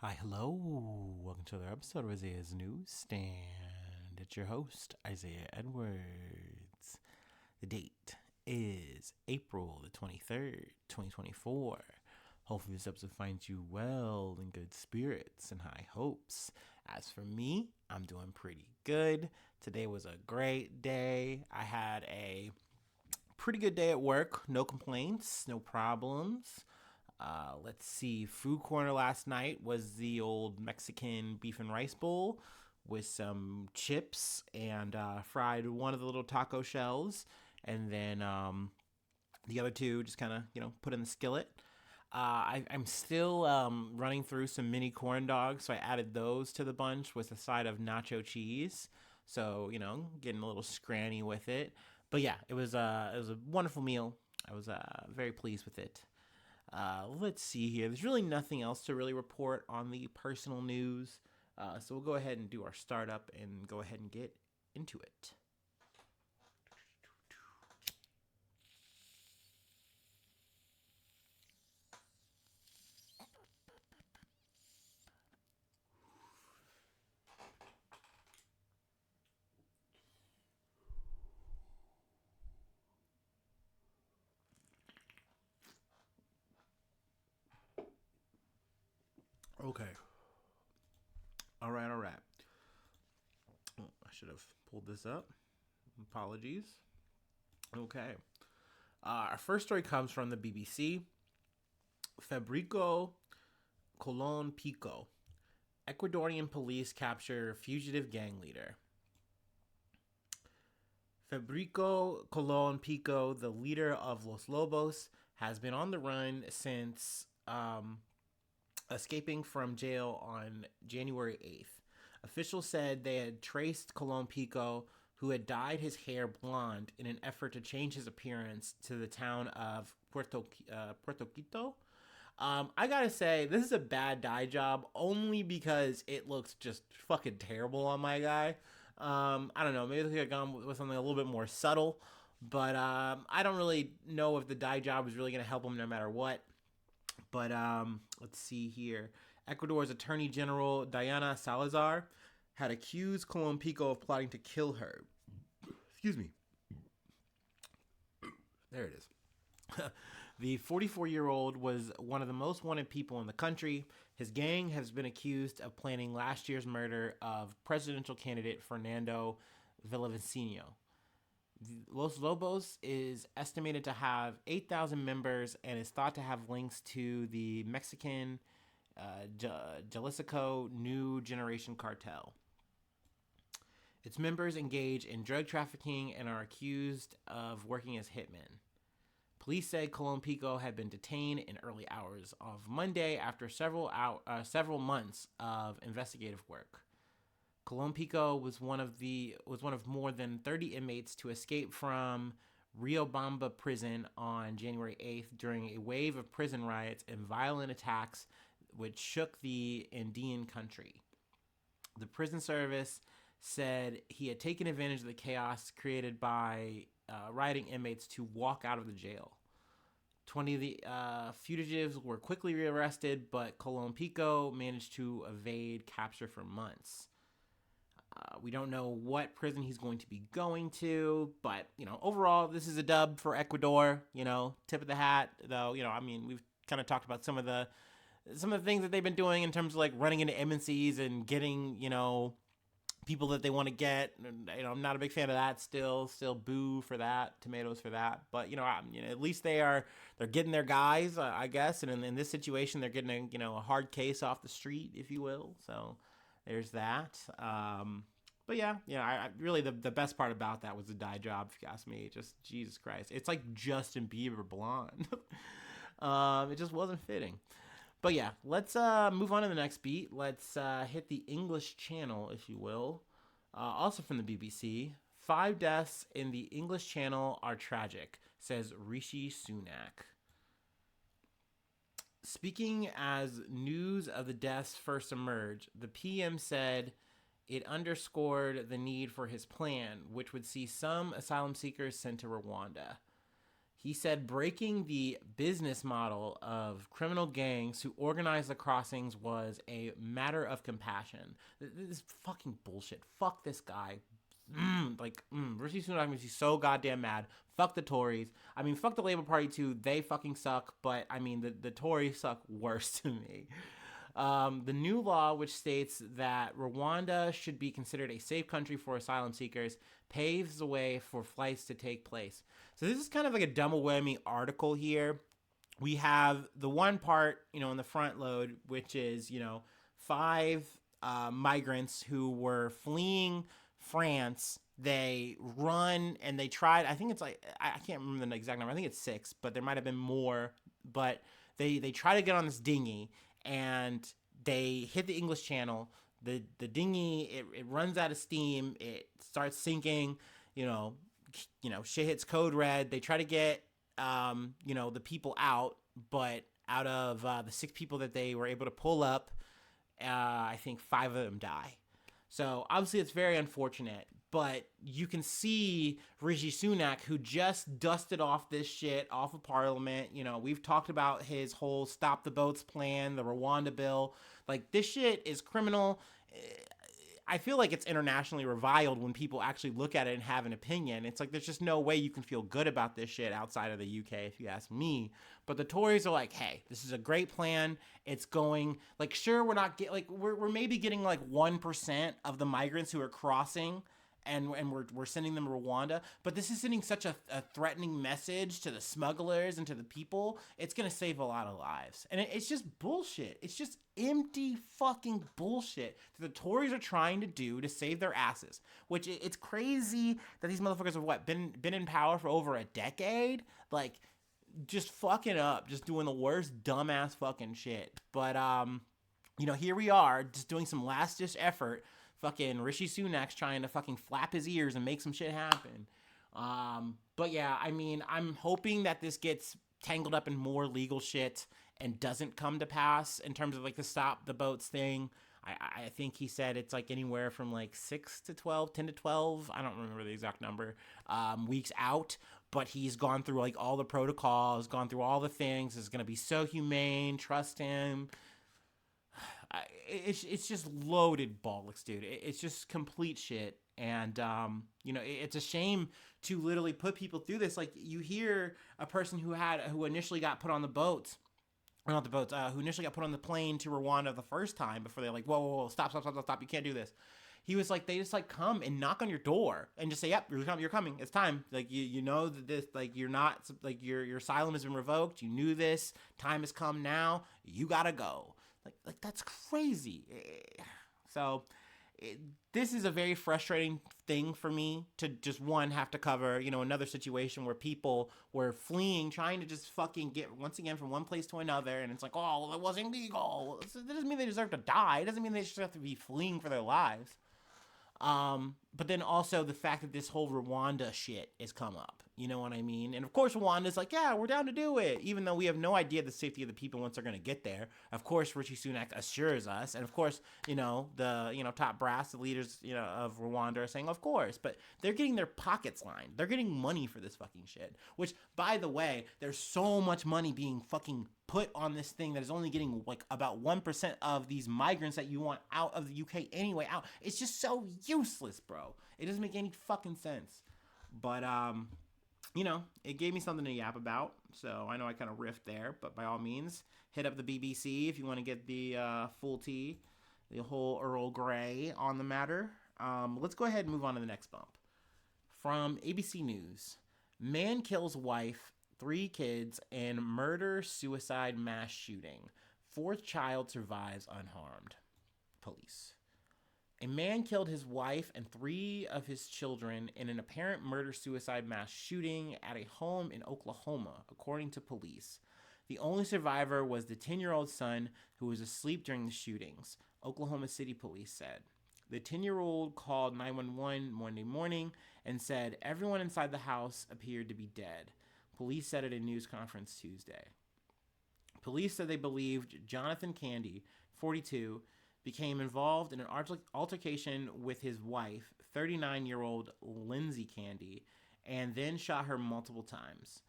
Hi, hello. Welcome to another episode of Isaiah's Newsstand. It's your host, Isaiah Edwards. The date is April the 23rd, 2024. Hopefully, this episode finds you well, in good spirits, and high hopes. As for me, I'm doing pretty good. Today was a great day. I had a pretty good day at work. No complaints, no problems. Let's see. Food corner last night was the old Mexican beef and rice bowl with some chips and fried one of the little taco shells, and then the other two just kind of put in the skillet. I'm still running through some mini corn dogs, so I added those to the bunch with a side of nacho cheese. So getting a little scranny with it. But yeah, it was a wonderful meal. I was very pleased with it. Let's see here. There's really nothing else to really report on the personal news. So we'll go ahead and do our startup and go ahead and get into it. Okay. All right, all right. Oh, I should have pulled this up. Apologies. Okay. Our first story comes from the BBC. Fabrico Colon Pico. Ecuadorian police capture fugitive gang leader. Fabrico Colon Pico, the leader of Los Lobos, has been on the run since escaping from jail on January 8th. Officials said they had traced Colon Pico, who had dyed his hair blonde in an effort to change his appearance, to the town of Puerto Quito. I gotta say, this is a bad dye job only because it looks just fucking terrible on my guy. I don't know. Maybe they could have gone with something a little bit more subtle, but I don't really know if the dye job is really going to help him no matter what. But let's see here. Ecuador's Attorney General Diana Salazar had accused Colon Pico of plotting to kill her. Excuse me. There it is. The 44-year-old was one of the most wanted people in the country. His gang has been accused of planning last year's murder of presidential candidate Fernando Villavicencio. Los Lobos is estimated to have 8,000 members and is thought to have links to the Mexican Jalisco New Generation Cartel. Its members engage in drug trafficking and are accused of working as hitmen. Police say Colon Pico had been detained in early hours of Monday after several months of investigative work. Colon Pico was one of more than 30 inmates to escape from Riobamba prison on January 8th during a wave of prison riots and violent attacks which shook the Andean country. The prison service said he had taken advantage of the chaos created by rioting inmates to walk out of the jail. 20 of the fugitives were quickly rearrested, but Colon Pico managed to evade capture for months. We don't know what prison he's going to be going to, but overall, this is a dub for Ecuador. Tip of the hat, though. We've kind of talked about some of the things that they've been doing in terms of like running into MNCs and getting people that they want to get. I'm not a big fan of that. Still boo for that. Tomatoes for that. But at least they're getting their guys, I guess. And in this situation, they're getting a hard case off the street, if you will. So there's that. But yeah, I really the best part about that was the dye job. If you ask me, just Jesus Christ, it's like Justin Bieber blonde. It just wasn't fitting. But yeah, let's move on to the next beat. Let's hit the English Channel, if you will. Also from the BBC, 5 deaths in the English Channel are tragic, says Rishi Sunak. Speaking as news of the deaths first emerged, the PM said it underscored the need for his plan, which would see some asylum seekers sent to Rwanda. He said breaking the business model of criminal gangs who organize the crossings was a matter of compassion. This is fucking bullshit. Fuck this guy. Rishi Sunak makes you so goddamn mad. Fuck the Tories. I mean, fuck the Labour Party too. They fucking suck. But I mean, the Tories suck worse to me. The new law, which states that Rwanda should be considered a safe country for asylum seekers, paves the way for flights to take place. So this is kind of like a double whammy article here. We have the one part, in the front load, which is, 5 migrants who were fleeing France. They run and they tried, I think it's like, I can't remember the exact number. I think it's 6, but there might have been more. But they try to get on this dinghy and they hit the English Channel. The dinghy, it runs out of steam. It starts sinking, shit hits code red. They try to get, the people out, but out of the 6 people that they were able to pull up, I think 5 of them die. So obviously it's very unfortunate, but you can see Rishi Sunak, who just dusted off this shit off of Parliament. We've talked about his whole stop the boats plan, the Rwanda bill. Like, this shit is criminal. I feel like it's internationally reviled when people actually look at it and have an opinion. It's like, there's just no way you can feel good about this shit outside of the UK, if you ask me. But the Tories are like, hey, this is a great plan. It's going, like, sure, we're maybe getting like 1% of the migrants who are crossing, and we're sending them to Rwanda, but this is sending such a threatening message to the smugglers and to the people. It's going to save a lot of lives. And it's just bullshit. It's just empty fucking bullshit that the Tories are trying to do to save their asses, which it's crazy that these motherfuckers have been in power for over a decade, like, just fucking up, just doing the worst dumbass fucking shit. But here we are, just doing some last ditch effort. Fucking Rishi Sunak's trying to fucking flap his ears and make some shit happen. But yeah, I mean, I'm hoping that this gets tangled up in more legal shit and doesn't come to pass in terms of like the stop the boats thing. I think he said it's like anywhere from like 6 to 12, 10 to 12. I don't remember the exact number, weeks out. But he's gone through like all the protocols, gone through all the things. It's going to be so humane. Trust him. It's just loaded bollocks, dude. It's just complete shit. And, it's a shame to literally put people through this. Like, you hear a person who initially got put on the boats, or not the boats, who initially got put on the plane to Rwanda the first time before they're like, whoa, stop, you can't do this. He was like, they just like come and knock on your door and just say, yep, you're coming. It's time. Like, you know that this, like, you're not, like, your asylum has been revoked. You knew this. Time has come now. You gotta go. Like that's crazy. So this is a very frustrating thing for me to just have to cover, another situation where people were fleeing, trying to just fucking get once again from one place to another. And it's like, oh, well, it wasn't legal. That doesn't mean they deserve to die. It doesn't mean they just have to be fleeing for their lives. But then also the fact that this whole Rwanda shit has come up, you know what I mean? And of course, Rwanda's like, yeah, we're down to do it, even though we have no idea the safety of the people once they're going to get there. Of course, Rishi Sunak assures us. And of course, the, top brass, the leaders, of Rwanda are saying, of course, but they're getting their pockets lined. They're getting money for this fucking shit, which, by the way, there's so much money being fucking put on this thing that is only getting like about 1% of these migrants that you want out of the UK anyway out. It's just so useless, bro. It doesn't make any fucking sense. But it gave me something to yap about. So I know I kind of riffed there, but by all means, hit up the BBC if you want to get the full tea, the whole Earl Grey on the matter. Let's go ahead and move on to the next bump. From ABC News, man kills wife, 3 kids, and murder-suicide mass shooting. 4th child survives unharmed. Police. A man killed his wife and 3 of his children in an apparent murder-suicide mass shooting at a home in Oklahoma, according to police. The only survivor was the 10-year-old son who was asleep during the shootings, Oklahoma City police said. The 10-year-old called 911 Monday morning and said everyone inside the house appeared to be dead. Police said at a news conference Tuesday. Police said they believed Jonathan Candy, 42, became involved in an altercation with his wife, 39-year-old Lindsay Candy, and then shot her multiple times.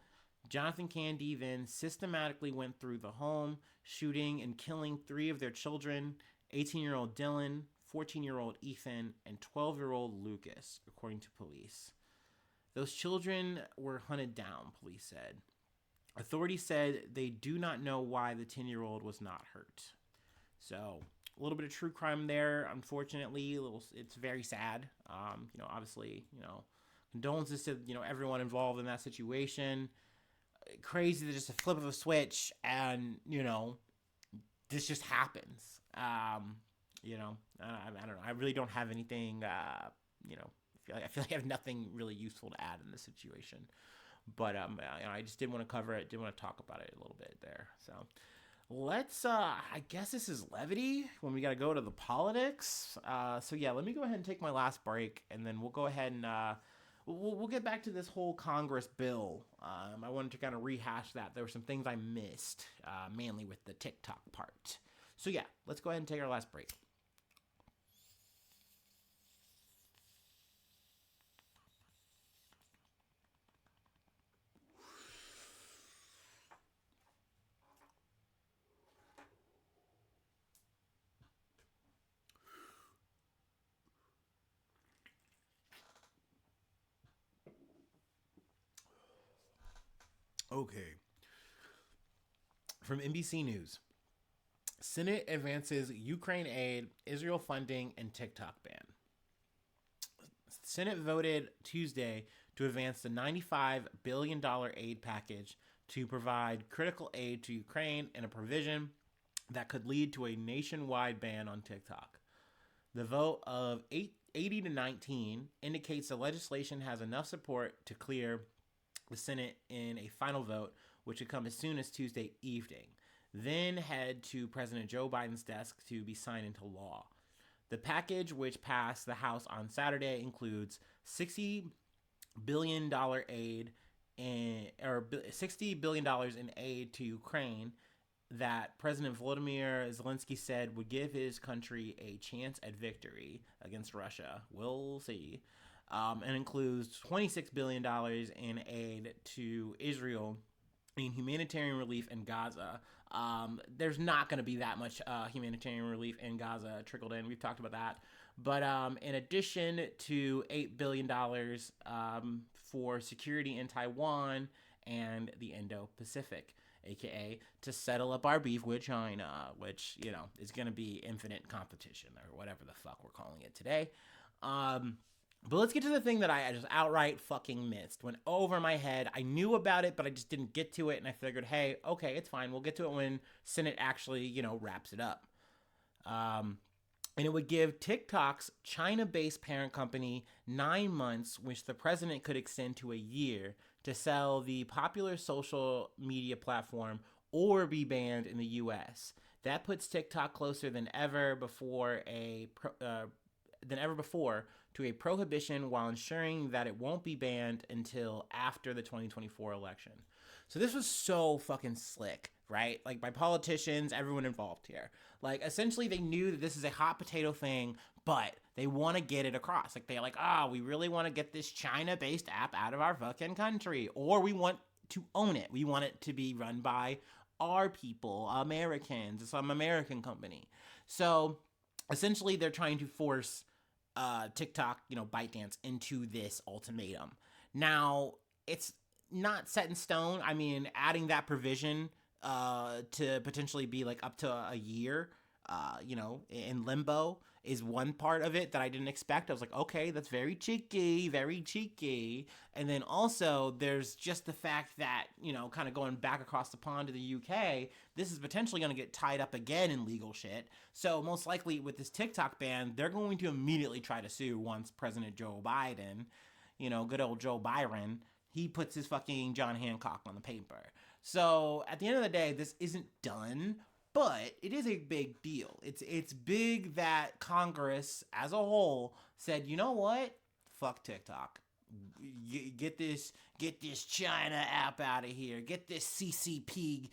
Jonathan Candy then systematically went through the home, shooting and killing 3 of their children: 18-year-old Dylan, 14-year-old Ethan, and 12-year-old Lucas, according to police. Those children were hunted down, police said. Authorities said they do not know why the 10-year-old was not hurt. So, a little bit of true crime there, unfortunately. It's very sad. Obviously, condolences to, everyone involved in that situation. Crazy that just a flip of a switch and, this just happens. I don't know. I really don't have anything, I feel like I have nothing really useful to add in this situation. But, I just didn't want to cover it. Didn't want to talk about it a little bit there. So, let's, I guess this is levity when we got to go to the politics. So, yeah, let me go ahead and take my last break. And then we'll go ahead and, we'll get back to this whole Congress bill. I wanted to kind of rehash that. There were some things I missed, mainly with the TikTok part. So, yeah, let's go ahead and take our last break. Okay. From NBC News. Senate advances Ukraine aid, Israel funding, and TikTok ban. Senate voted Tuesday to advance the $95 billion aid package to provide critical aid to Ukraine and a provision that could lead to a nationwide ban on TikTok. The vote of 80 to 19 indicates the legislation has enough support to clear the Senate in a final vote, which would come as soon as Tuesday evening, then head to President Joe Biden's desk to be signed into law. The package, which passed the House on Saturday, includes $60 billion aid or $60 billion in aid to Ukraine that President Volodymyr Zelensky said would give his country a chance at victory against Russia. We'll see. And includes $26 billion in aid to Israel in humanitarian relief in Gaza. There's not going to be that much humanitarian relief in Gaza trickled in. We've talked about that. But in addition to $8 billion for security in Taiwan and the Indo-Pacific, aka to settle up our beef with China, which, is going to be infinite competition or whatever the fuck we're calling it today. But let's get to the thing that I just outright fucking missed. Went over my head. I knew about it, but I just didn't get to it. And I figured, hey, okay, it's fine. We'll get to it when Senate actually, wraps it up. And it would give TikTok's China-based parent company 9 months, which the president could extend to a year, to sell the popular social media platform or be banned in the U.S. That puts TikTok closer than ever before to a prohibition while ensuring that it won't be banned until after the 2024 election. So this was so fucking slick, right? Like, by politicians, everyone involved here. Like, essentially they knew that this is a hot potato thing, but they want to get it across. Like, they're like, we really want to get this China-based app out of our fucking country. Or we want to own it. We want it to be run by our people, Americans, some American company. So essentially they're trying to force TikTok, ByteDance into this ultimatum. Now, it's not set in stone. I mean, adding that provision to potentially be like up to a year, in limbo is one part of it that I didn't expect. I was like, okay, that's very cheeky, very cheeky. And then also there's just the fact that, kind of going back across the pond to the UK, this is potentially going to get tied up again in legal shit. So most likely with this TikTok ban, they're going to immediately try to sue once President Joe Biden, good old Joe Byron, he puts his fucking John Hancock on the paper. So at the end of the day, this isn't done, but it is a big deal. It's big that Congress as a whole said, you know what? Fuck TikTok. Get this China app out of here. Get this CCP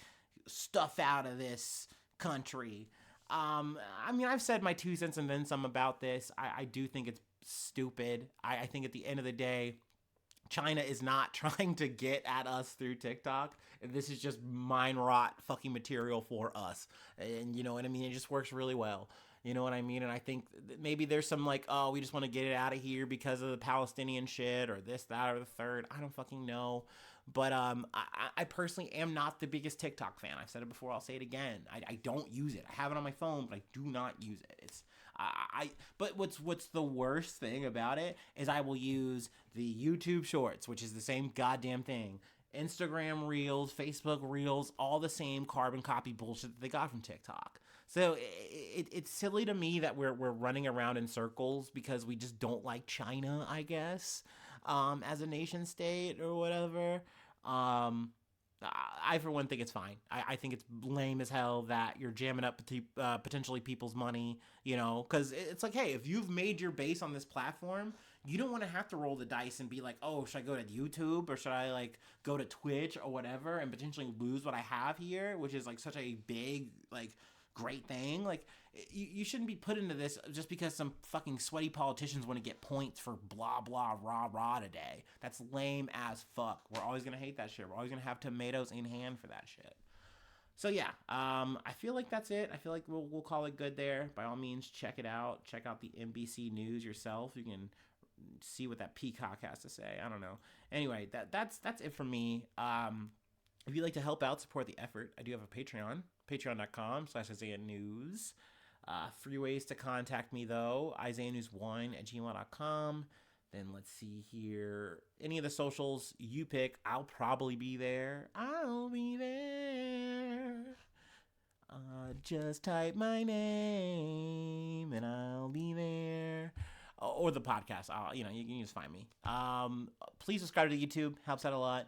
stuff out of this country. I mean, I've said my 2 cents and then some about this. I do think it's stupid. I think at the end of the day, China is not trying to get at us through TikTok. This is just mind rot fucking material for us. And you know what I mean? It just works really well. You know what I mean? And I think maybe there's some like, oh, we just want to get it out of here because of the Palestinian shit or this, that, or the third. I don't fucking know. But I personally am not the biggest TikTok fan. I've said it before. I'll say it again. I don't use it. I have it on my phone, but I do not use it. But what's the worst thing about it is I will use the YouTube Shorts, which is the same goddamn thing. Instagram Reels, Facebook Reels, all the same carbon copy bullshit that they got from TikTok. So it's silly to me that we're running around in circles because we just don't like China, I guess, as a nation state or whatever. I for one think it's fine. I think it's lame as hell that you're jamming up potentially people's money, you know, because it's like, hey, if you've made your base on this platform, you don't want to have to roll the dice and be like, oh, should I go to YouTube or should I like go to Twitch or whatever and potentially lose what I have here, which is like such a big like great thing. Like you shouldn't be put into this just because some fucking sweaty politicians want to get points for blah blah rah rah today. That's lame as fuck. We're always gonna hate that shit. We're always gonna have tomatoes in hand for that shit. So yeah, I feel like that's it. I feel like we'll call it good there. By all means, check it out. Check out the NBC News yourself. You can see what that Peacock has to say. I don't know. Anyway, that's it for me. If you'd like to help out, support the effort, I do have a Patreon, patreon.com/Isaiah News. 3 ways to contact me, though. IsaiahNews1@gmail.com. Then let's see here. Any of the socials you pick, I'll probably be there. I'll be there. Just type my name and I'll be there. Or the podcast. You can just find me. Please subscribe to YouTube. Helps out a lot.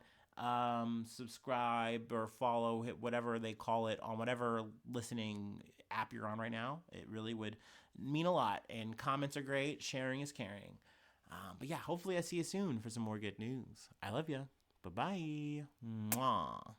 Subscribe or follow, hit whatever they call it on whatever listening app you're on right now. It really would mean a lot. And comments are great. Sharing is caring. But yeah, hopefully I see you soon for some more good news. I love you. Bye-bye. Mwah.